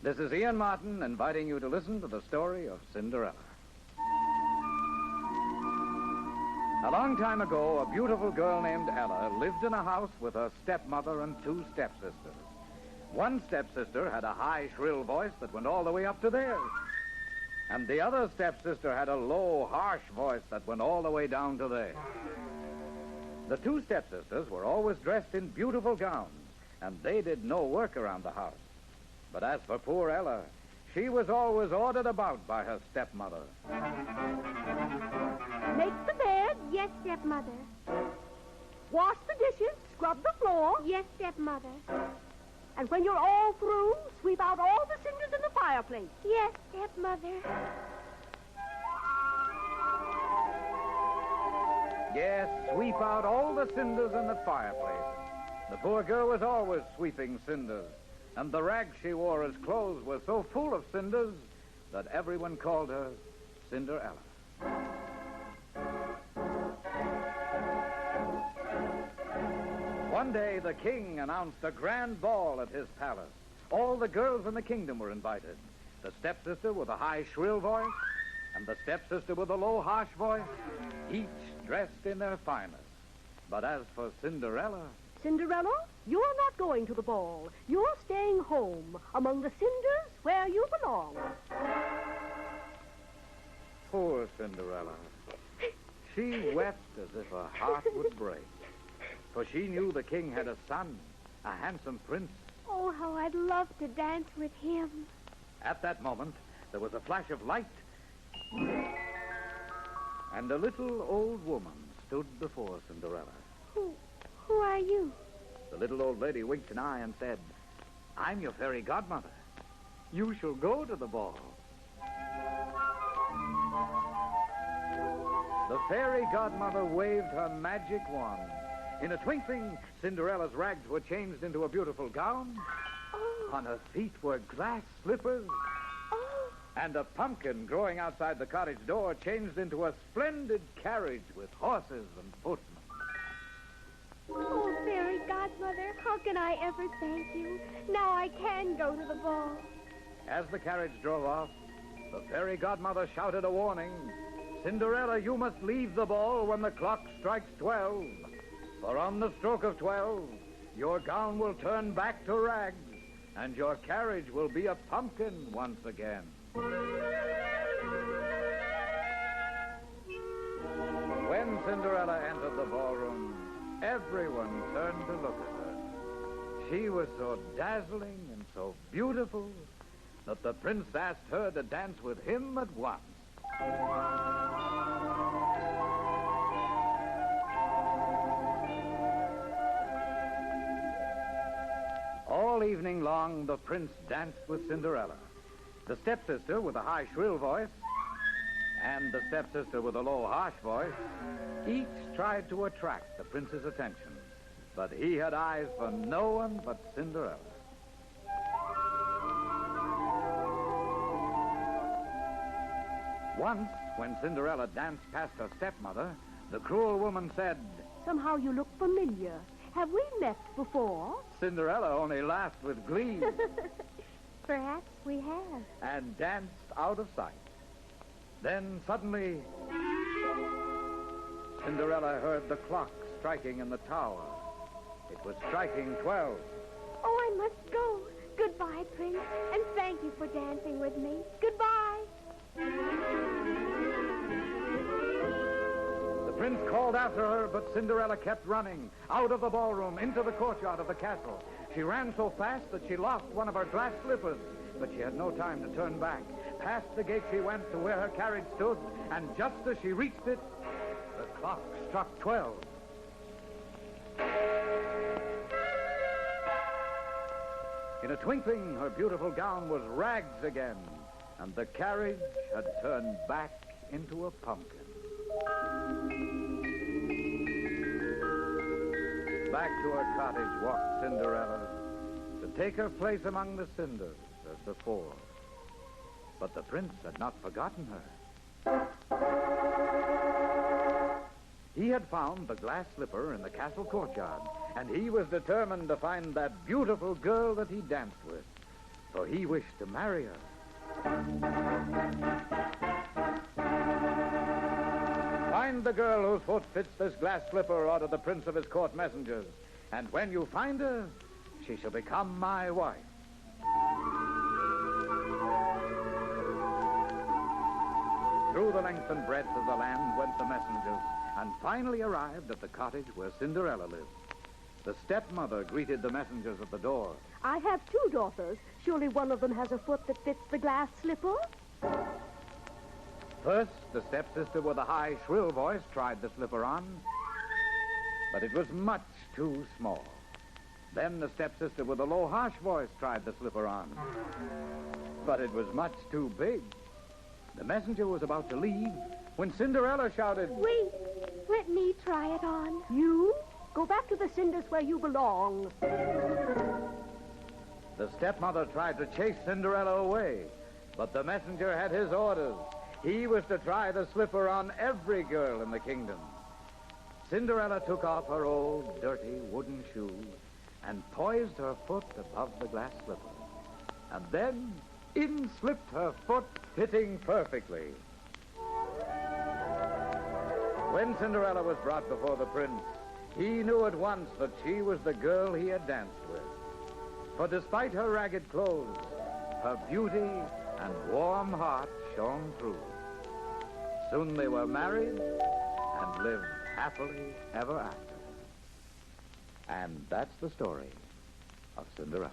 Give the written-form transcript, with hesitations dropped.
This is Ian Martin inviting you to listen to the story of Cinderella. A long time ago, a beautiful girl named Ella lived in a house with her stepmother and two stepsisters. One stepsister had a high, shrill voice that went all the way up to theirs. And the other stepsister had a low, harsh voice that went all the way down to theirs. The two stepsisters were always dressed in beautiful gowns, and they did no work around the house. But as for poor Ella, she was always ordered about by her stepmother. Make the bed. Yes, stepmother. Wash the dishes. Scrub the floor. Yes, stepmother. And when you're all through, sweep out all the cinders in the fireplace. Yes, stepmother. Yes, sweep out all the cinders in the fireplace. The poor girl was always sweeping cinders, and the rags she wore as clothes were so full of cinders that everyone called her Cinderella. One day, the king announced a grand ball at his palace. All the girls in the kingdom were invited. The stepsister with a high, shrill voice, and the stepsister with a low, harsh voice, each dressed in their finest. But as for Cinderella... Cinderella, you're not going to the ball. You're staying home among the cinders where you belong. Poor Cinderella. She wept as if her heart would break. For she knew the king had a son, a handsome prince. Oh, how I'd love to dance with him. At that moment, there was a flash of light, and a little old woman stood before Cinderella. Who are you? The little old lady winked an eye and said, I'm your fairy godmother. You shall go to the ball. The fairy godmother waved her magic wand. In a twinkling, Cinderella's rags were changed into a beautiful gown. Oh. On her feet were glass slippers. Oh. And a pumpkin growing outside the cottage door changed into a splendid carriage with horses and footmen. Oh, fairy godmother, how can I ever thank you? Now I can go to the ball. As the carriage drove off, the fairy godmother shouted a warning. Cinderella, you must leave the ball when the clock strikes 12. For on the stroke of 12, your gown will turn back to rags, and your carriage will be a pumpkin once again. When Cinderella entered the ballroom, everyone turned to look at her. She was so dazzling and so beautiful that the prince asked her to dance with him at once. All evening long, the prince danced with Cinderella. The stepsister with a high, shrill voice and the stepsister with a low, harsh voice each tried to attract the prince's attention. But he had eyes for no one but Cinderella. Once, when Cinderella danced past her stepmother, the cruel woman said, Somehow you look familiar. Have we met before? Cinderella only laughed with glee Perhaps we have. and danced out of sight. Then suddenly, Cinderella heard the clock striking in the tower. It was striking 12. Oh, I must go. Goodbye, Prince, and thank you for dancing with me. Goodbye. The prince called after her, but Cinderella kept running out of the ballroom into the courtyard of the castle. She ran so fast that she lost one of her glass slippers, but she had no time to turn back. Past the gate she went to where her carriage stood, and just as she reached it, the clock struck 12. In a twinkling, her beautiful gown was rags again, and the carriage had turned back into a pumpkin. Back to her cottage walked Cinderella to take her place among the cinders as before. But the prince had not forgotten her. He had found the glass slipper in the castle courtyard, and he was determined to find that beautiful girl that he danced with. So he wished to marry her. Find the girl whose foot fits this glass slipper, ordered the prince of his court messengers. And when you find her, she shall become my wife. Through the length and breadth of the land went the messengers, and finally arrived at the cottage where Cinderella lived. The stepmother greeted the messengers at the door. I have 2 daughters. Surely one of them has a foot that fits the glass slipper? First, the stepsister with a high, shrill voice tried the slipper on, but it was much too small. Then the stepsister with a low, harsh voice tried the slipper on, but it was much too big. The messenger was about to leave when Cinderella shouted, Wait, let me try it on. You? Go back to the cinders where you belong. The stepmother tried to chase Cinderella away, but the messenger had his orders. He was to try the slipper on every girl in the kingdom. Cinderella took off her old, dirty wooden shoe and poised her foot above the glass slipper. And then in slipped her foot, fitting perfectly. When Cinderella was brought before the prince, he knew at once that she was the girl he had danced with. For despite her ragged clothes, her beauty and warm heart shone through. Soon they were married and lived happily ever after. And that's the story of Cinderella.